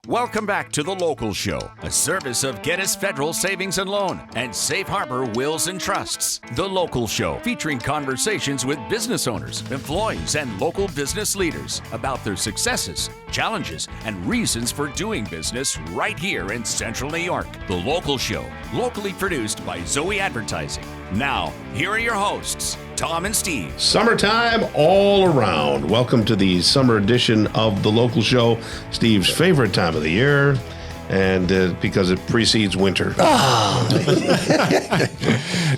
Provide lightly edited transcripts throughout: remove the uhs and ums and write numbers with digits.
Welcome back to The Local Show, a service of Geddes Federal Savings and Loan and Safe Harbor Wills and Trusts. The Local Show, featuring conversations with business owners, employees, and local business leaders about their successes, challenges, and reasons for doing business right here in Central New York. The Local Show, locally produced by Zoey Advertising. Now, here are your hosts, Tom and Steve. Summertime all around. Welcome to the summer edition of The Local Show, Steve's favorite time of the year, and because it precedes winter.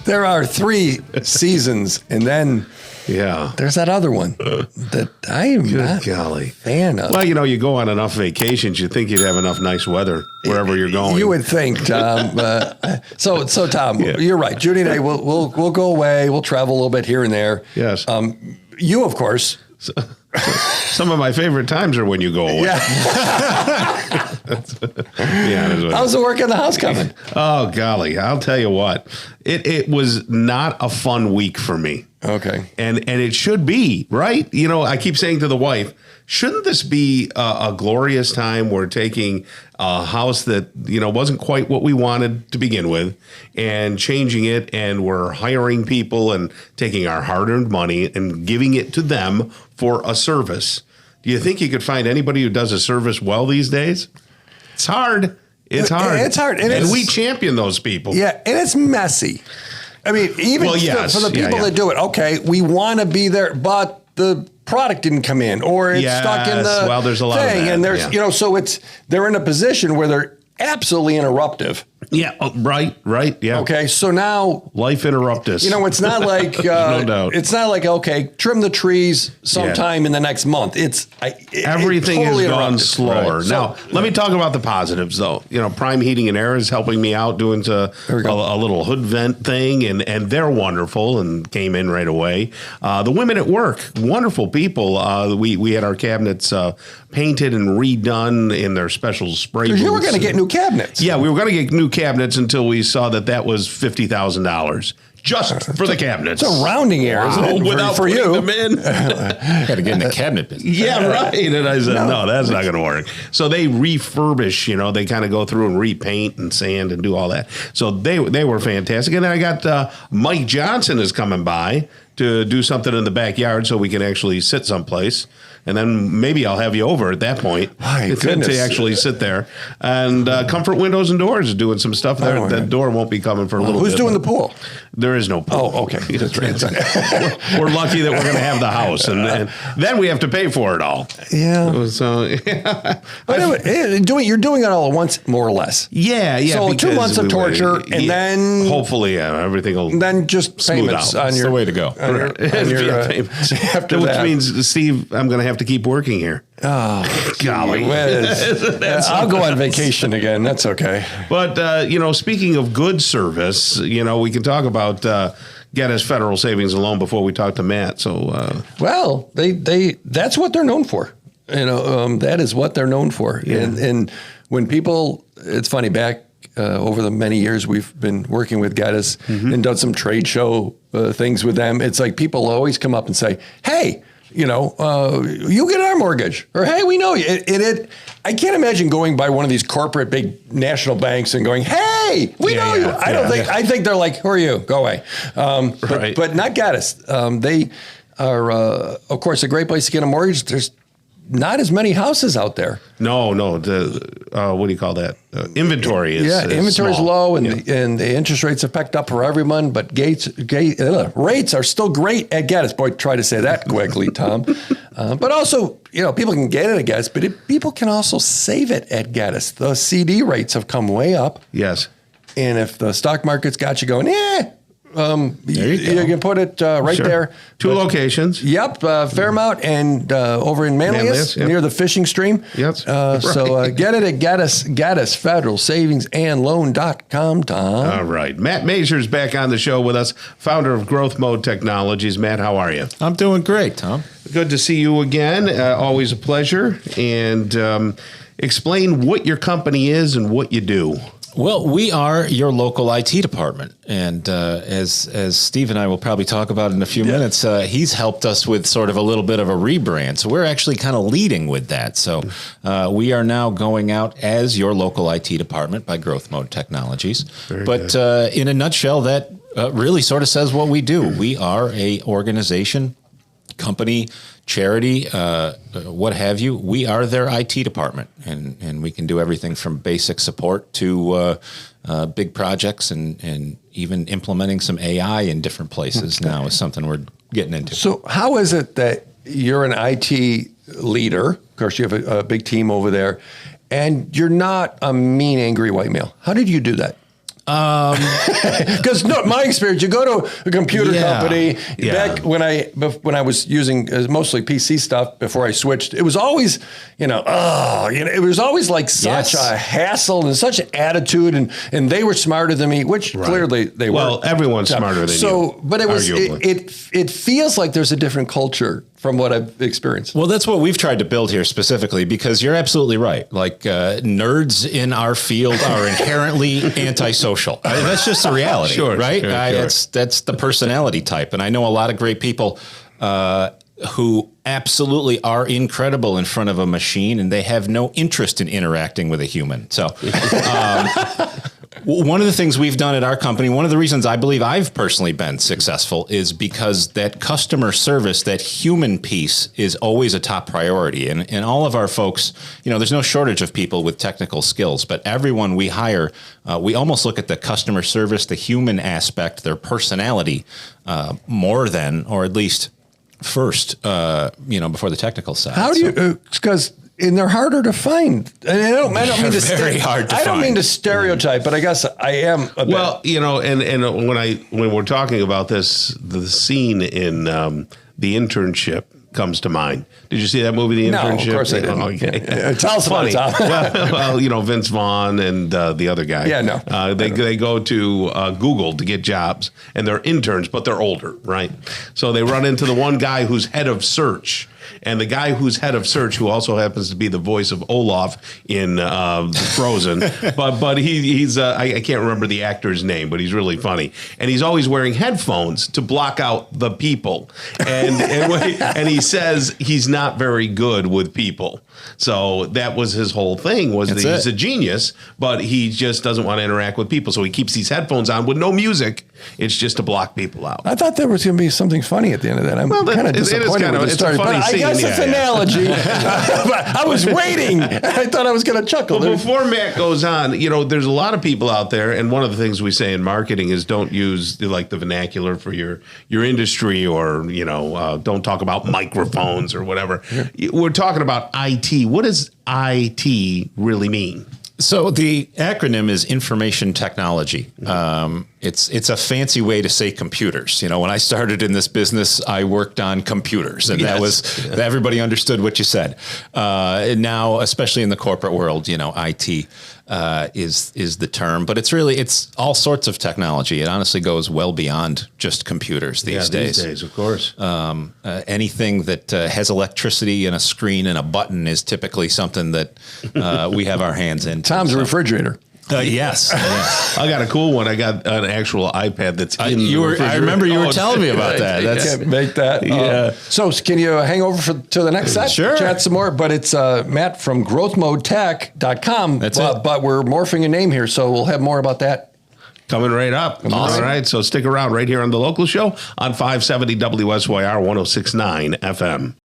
There are 3 seasons, and then there's that other one that I am not a fan of. Well, you go on enough vacations, you think you'd have enough nice weather wherever you're going. You would think, Tom. So Tom, you're right. Judy and I, we'll go away. We'll travel a little bit here and there. Yes. You, of course. Some of my favorite times are when you go away. How's the work in the house coming? Oh, golly. I'll tell you what. It was not a fun week for me. Okay. And it should be, right? I keep saying to the wife, shouldn't this be a glorious time? We're taking a house that, wasn't quite what we wanted to begin with and changing it, and we're hiring people and taking our hard-earned money and giving it to them for a service. Do you think you could find anybody who does a service well these days? It's hard. It's hard. It's hard. And we champion those people. Yeah, and it's messy. I mean, even for the people that do it, okay, we want to be there, but the product didn't come in, or it's stuck in the there's a lot thing, of that. And there's so they're in a position where they're absolutely interruptive. Yeah, right, yeah. Okay, so now life interruptus. It's not like no doubt. It's not like, okay, trim the trees sometime in the next month. Everything has gone slower. Right. Now, let me talk about the positives, though. Prime Heating and Air is helping me out doing a little hood vent thing, and they're wonderful and came in right away. The women at work, wonderful people. We had our cabinets painted and redone in their special spray booths. You were going to get new cabinets. Yeah, we were going to get new cabinets until we saw that was $50,000 just for the cabinets. It's a rounding error, isn't it? Without for putting you. them in. Got to get in the cabinet business. Yeah, right. And I said, no that's not going to work. So they refurbish, they kind of go through and repaint and sand and do all that. So they were fantastic. And then I got Mike Johnson is coming by to do something in the backyard so we can actually sit someplace. And then maybe I'll have you over at that point to actually sit there. And Comfort Windows and Doors is doing some stuff there. That door won't be coming for a little bit. Who's doing the pool? There is no pool. Oh, okay. That's right. We're lucky that we're going to have the house. And then we have to pay for it all. Yeah. So, you're doing it all at once, more or less. Yeah. So 2 months of torture, and then hopefully everything will then just payments out. on That's the way to go. After which that. means, Steve, I'm going to have to keep working here. Oh, golly. I'll go on vacation again. That's okay. But, speaking of good service, we can talk about Geddes Federal Savings and Loan before we talk to Matt. So, well, they that's what they're known for. That is what they're known for. Yeah. And when people, it's funny, back over the many years we've been working with Geddes and done some trade show things with them. It's like people always come up and say, hey, you get our mortgage, or hey, we know you. I can't imagine going by one of these corporate big national banks and going, hey, we know you. I think they're like, who are you? Go away. But not Geddes. They are, of course, a great place to get a mortgage. There's not as many houses out there. No. What do you call that? Inventory is inventory is low, and the interest rates have picked up for everyone. But rates are still great at Geddes. Boy, try to say that quickly, Tom. But also, people can get it at Geddes, but people can also save it at Geddes. The CD rates have come way up. Yes. And if the stock market's got you going, you can put it there. 2 locations. Yep, Fairmount and over in Manlius, near the fishing stream. Yes. So get it at Geddes Federal Savings and Loan.com, Tom. All right. Matt Mazur's back on the show with us, founder of Growth Mode Technologies. Matt, how are you? I'm doing great, Tom. Good to see you again. Always a pleasure. And explain what your company is and what you do. Well, we are your local IT department, and as Steve and I will probably talk about in a few minutes, he's helped us with sort of a little bit of a rebrand. So we're actually kind of leading with that. So we are now going out as your local IT department by Growth Mode Technologies. But in a nutshell, that really sort of says what we do. We are a organization, company, charity, what have you. We are their IT department, and we can do everything from basic support to big projects, and even implementing some AI in different places now is something we're getting into. So how is it that you're an IT leader? Of course, you have a big team over there, and you're not a mean, angry white male. How did you do that? Because my experience, you go to a computer company. Back when I was using mostly PC stuff before I switched, it was always, it was always like such a hassle and such an attitude, and they were smarter than me, which clearly they were. Well, everyone's smarter than you. But it feels like there's a different culture from what I've experienced. Well, that's what we've tried to build here specifically, because you're absolutely right. Like nerds in our field are inherently antisocial. That's just the reality, right? That's the personality type. And I know a lot of great people who absolutely are incredible in front of a machine, and they have no interest in interacting with a human. So one of the things we've done at our company, one of the reasons I believe I've personally been successful, is because that customer service, that human piece, is always a top priority. And all of our folks, there's no shortage of people with technical skills, but everyone we hire, we almost look at the customer service, the human aspect, their personality, more than, or at least first, before the technical side. How do you, because and they're harder to find. And I don't mean to I don't mean to stereotype, but I guess I am a bit. Well, and when we're talking about this, the scene in The Internship comes to mind. Did you see that movie, The Internship? No, of course I didn't. Okay. Tell us about it, Tom. well, Vince Vaughn and the other guy. Yeah, no. They go to Google to get jobs, and they're interns, but they're older, right? So they run into the one guy who's head of search. And the guy who's head of search, who also happens to be the voice of Olaf in Frozen, but he's I can't remember the actor's name, but he's really funny, and he's always wearing headphones to block out the people, and he says he's not very good with people. So that was his whole thing, was that he's a genius, but he just doesn't want to interact with people. So he keeps these headphones on with no music. It's just to block people out. I thought there was going to be something funny at the end of that. I'm kind of disappointed with the story. But I guess it's an analogy. I was waiting. I thought I was going to chuckle. Well, before Matt goes on, there's a lot of people out there, and one of the things we say in marketing is don't use the vernacular for your industry, or don't talk about microphones or whatever. We're talking about IT. What does IT really mean? So the acronym is information technology. It's a fancy way to say computers. When I started in this business, I worked on computers, and that was everybody understood what you said. And now, especially in the corporate world, IT is the term, but it's all sorts of technology. It honestly goes well beyond just computers these days. These days, of course. Anything that has electricity and a screen and a button is typically something that we have our hands in. Tom's a refrigerator. Yes. I got a cool one. I got an actual iPad that's in the refrigerator. I remember you were telling me about that. Can't make that. Yeah. So can you hang over to the next set? Sure. Chat some more. But it's Matt from growthmodetech.com. That's it. But we're morphing a name here, so we'll have more about that. Coming right up. Awesome. All right. So stick around right here on The Local Show on 570 WSYR 1069 FM.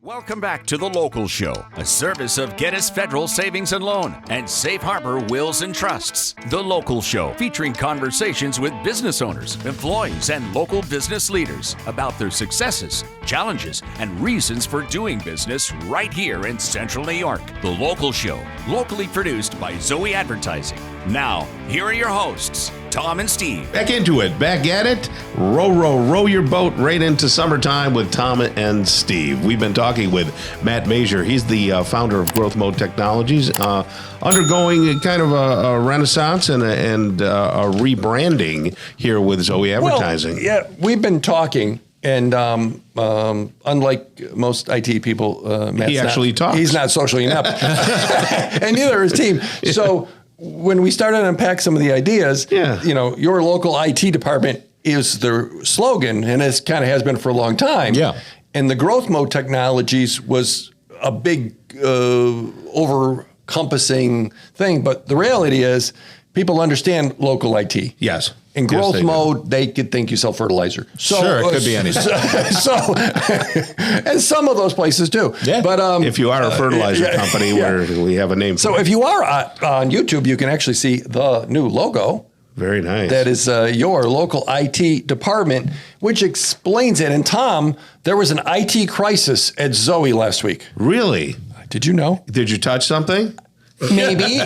Welcome back to The Local Show, a service of Gettys Federal Savings and Loan and Safe Harbor Wills and Trusts. The Local Show, featuring conversations with business owners, employees, and local business leaders about their successes, challenges, and reasons for doing business right here in Central New York. The Local Show, locally produced by Zoey Advertising. Now, here are your hosts, Tom and Steve. Back into it. Back at it. Row your boat right into summertime with Tom and Steve. We've been talking with Matt Masur. He's the founder of Growth Mode Technologies, undergoing kind of a renaissance and a rebranding here with Zoey Advertising. Well, we've been talking And unlike most IT people, Matt's talks. He's not socially inept, and neither is his team. So when we started to unpack some of the ideas, your local IT department is the slogan, and it kind of has been for a long time. Yeah. And the growth mode technologies was a big over-encompassing thing. But the reality is people understand local IT. Yes. In growth mode, they could think you sell fertilizer. So, Sure, it could be anything. And some of those places do. Yeah. But if you are a fertilizer company where we have a name for So it. if you are on YouTube, you can actually see the new logo. Very nice. That is your local IT department, which explains it. And Tom, there was an IT crisis at Zoey last week. Really? Did you know? Did you touch something? Maybe.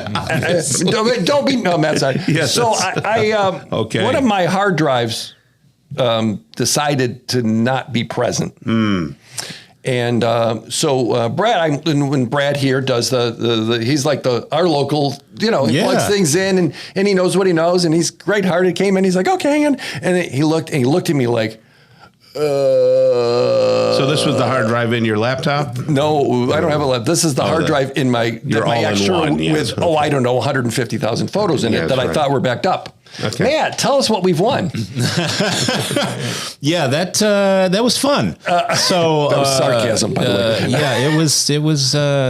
Don't be no, Matt's not. Yes, so I okay. One of my hard drives decided to not be present. And so Brad, when Brad here does the he's like our local, he plugs things in and he knows what he knows and he's great-hearted. Came in, he's like, okay, hang on, and he looked at me like. So this was the hard drive in your laptop? No, I don't have a laptop. This is the hard drive in my extra with, I don't know, 150,000 photos in it that I thought were backed up. Okay. Matt, tell us what we've won. Yeah, that was fun. So that was sarcasm, by the way. Yeah, it was.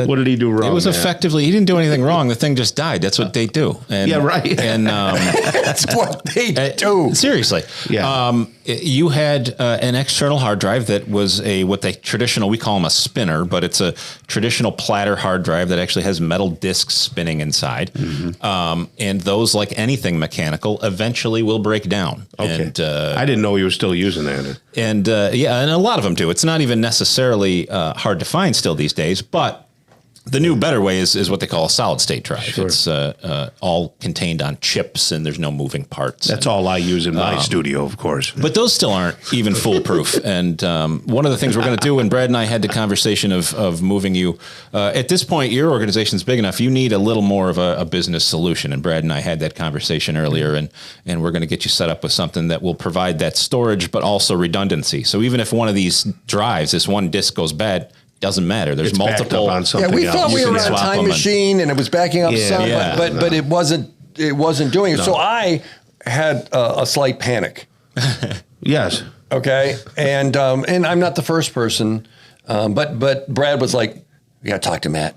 What did he do wrong? It was effectively he didn't do anything wrong. The thing just died. That's what they do. And, yeah, right. And that's what they do. Seriously. Yeah. You had an external hard drive that was we call them a spinner, but it's a traditional platter hard drive that actually has metal discs spinning inside. Mm-hmm. And those, like anything mechanical, eventually will break down. Okay. And, I didn't know you were still using that. And and a lot of them do. It's not even necessarily hard to find still these days, but the new better way is what they call a solid state drive. Sure. It's all contained on chips and there's no moving parts. That's all I use in my studio, of course. But those still aren't even foolproof. And one of the things we're going to do, and Brad and I had the conversation of moving you, at this point, your organization's big enough, you need a little more of a business solution. And Brad and I had that conversation earlier, and we're going to get you set up with something that will provide that storage, but also redundancy. So even if one of these drives, this one disk goes bad, doesn't matter. There's multiple. On something we thought we were on a time them machine and it was backing up some, but it wasn't doing it. No. So I had a slight panic. Yes. Okay. And I'm not the first person, but Brad was like, "We got to talk to Matt."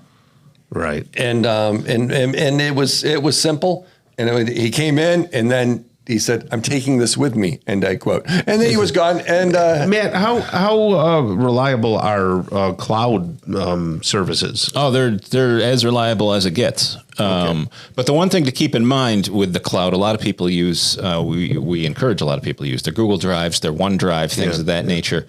Right. And it was simple. And he came in and then he said, "I'm taking this with me," and I quote. And then he was gone. And Matt, how reliable are cloud services? Oh, they're as reliable as it gets. But the one thing to keep in mind with the cloud, a lot of people use. We encourage a lot of people to use their Google Drives, their OneDrive, things of that nature.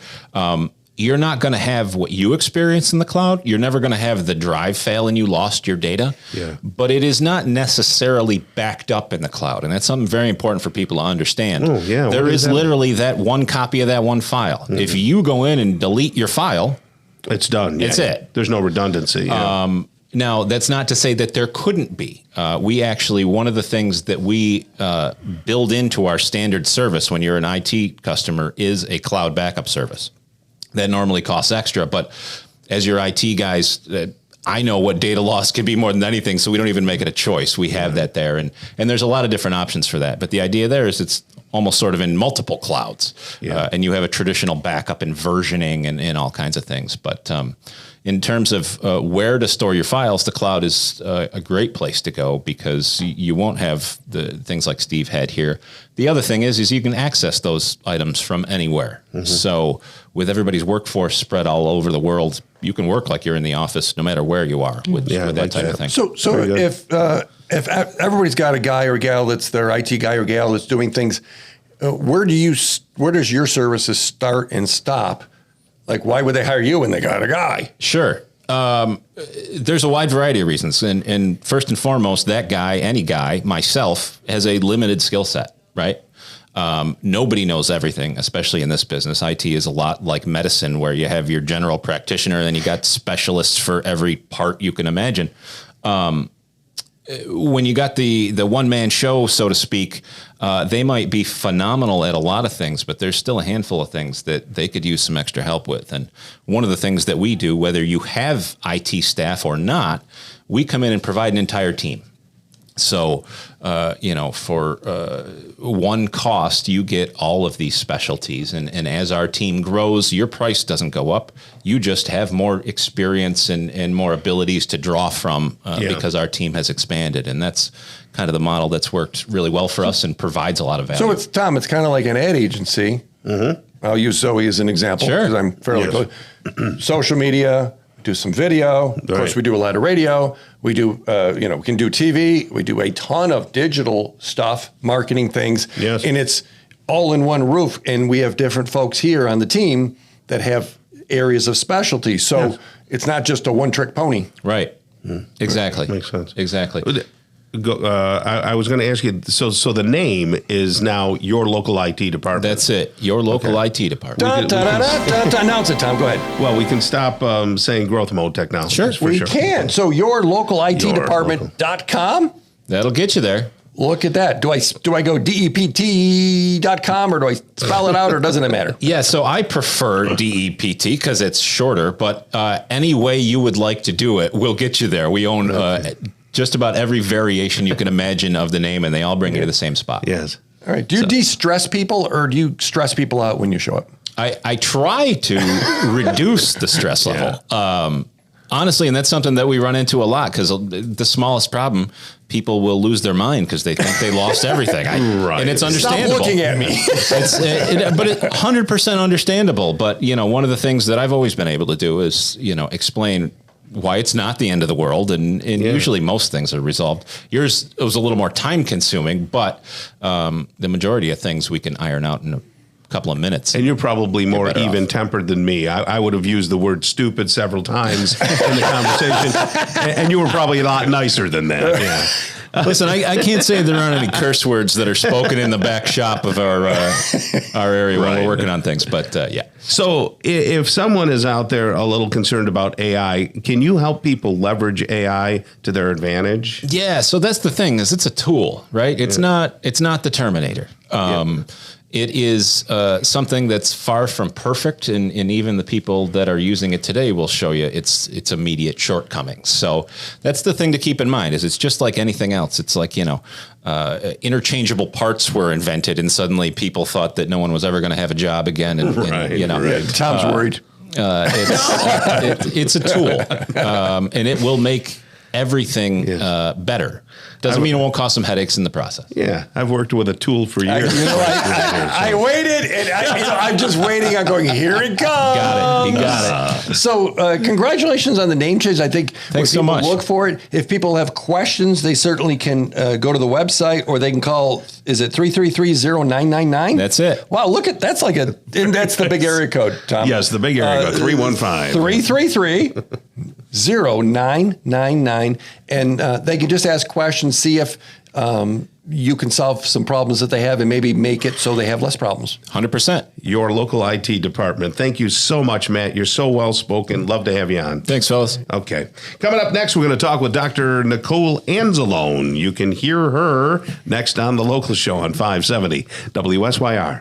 You're not going to have what you experience in the cloud. You're never going to have the drive fail and you lost your data. Yeah. But it is not necessarily backed up in the cloud. And that's something very important for people to understand. Oh, yeah. There is literally that one copy of that one file. Mm-hmm. If you go in and delete your file, it's done. Yeah. It's it. There's no redundancy. Yeah. Now, that's not to say that there couldn't be. We actually, one of the things that we build into our standard service when you're an IT customer is a cloud backup service. That normally costs extra, but as your IT guys, I know what data loss can be more than anything, so we don't even make it a choice. We have that there, and there's a lot of different options for that. But the idea there is it's almost sort of in multiple clouds, and you have a traditional backup and versioning and all kinds of things. But in terms of where to store your files, the cloud is a great place to go because you won't have the things like Steve had here. The other thing is you can access those items from anywhere. Mm-hmm. So with everybody's workforce spread all over the world, you can work like you're in the office no matter where you are with that type of thing. So if everybody's got a guy or gal that's their IT guy or gal that's doing things, where does your services start and stop? Like, why would they hire you when they got a guy? Sure. There's a wide variety of reasons. And first and foremost, that guy, any guy, myself, has a limited skill set, right? Nobody knows everything, especially in this business. IT is a lot like medicine where you have your general practitioner and then you got specialists for every part you can imagine. when you got the one-man show, so to speak, they might be phenomenal at a lot of things, but there's still a handful of things that they could use some extra help with. And one of the things that we do, whether you have IT staff or not, we come in and provide an entire team. So, for one cost, you get all of these specialties. And as our team grows, your price doesn't go up. You just have more experience and more abilities to draw from because our team has expanded. And that's kind of the model that's worked really well for us and provides a lot of value. So it's kind of like an ad agency. Mm-hmm. I'll use Zoey as an example because I'm fairly close. Social media, do some video. Of course, we do a lot of radio. We do, we can do TV. We do a ton of digital stuff, marketing things. Yes. And it's all in one roof. And we have different folks here on the team that have areas of specialty. So it's not just a one-trick pony. Right. Exactly. Makes sense. Exactly. I was going to ask you, so the name is now your local IT department. That's it. Your local IT department. Announce it, Tom. Go ahead. Well, we can stop saying growth mode technology. Sure. We can. So your local IT department.com. That'll get you there. Look at that. Do I go DEPT.com or do I spell it out or doesn't it matter? Yeah, so I prefer DEPT because it's shorter, but any way you would like to do it, we'll get you there. We own just about every variation you can imagine of the name, and they all bring you to the same spot. Yes. All right. Do you de-stress people or do you stress people out when you show up? I try to reduce the stress level. Honestly, and that's something that we run into a lot because the smallest problem, people will lose their mind because they think they lost everything. And it's understandable. Stop looking at me. But it's 100% understandable. But, one of the things that I've always been able to do is, explain why it's not the end of the world. And usually most things are resolved. Yours, it was a little more time consuming, but the majority of things we can iron out in a couple of minutes. And you're probably more even-tempered than me. I would have used the word stupid several times in the conversation, and you were probably a lot nicer than that. Yeah. Listen, I can't say there aren't any curse words that are spoken in the back shop of our area when we're working on things, but yeah. So if someone is out there a little concerned about AI, can you help people leverage AI to their advantage? Yeah, so that's the thing, is it's a tool, right? It's not the Terminator. It is something that's far from perfect, and even the people that are using it today will show you its immediate shortcomings. So that's the thing to keep in mind, is it's just like anything else. It's like, interchangeable parts were invented, and suddenly people thought that no one was ever going to have a job again. And Tom's worried. It's a tool, and it will make everything better. Doesn't mean it won't cause some headaches in the process. Yeah, I've worked with a tool for years. I waited, and I'm just waiting. I'm going, here it comes. You got it. So congratulations on the name change. I think thanks so much. Look for it. If people have questions, they certainly can go to the website, or they can call, is it 333-0999? That's it. Wow, look at, that's the big area code, Tom. Yes, the big area code, 315. 333-0999. And they can just ask questions, see if you can solve some problems that they have and maybe make it so they have less problems. 100%. Your local IT department. Thank you so much, Matt. You're so well-spoken. Love to have you on. Thanks, fellas. Okay. Coming up next, we're going to talk with Dr. Nicole Anzalone. You can hear her next on The Local Show on 570 WSYR.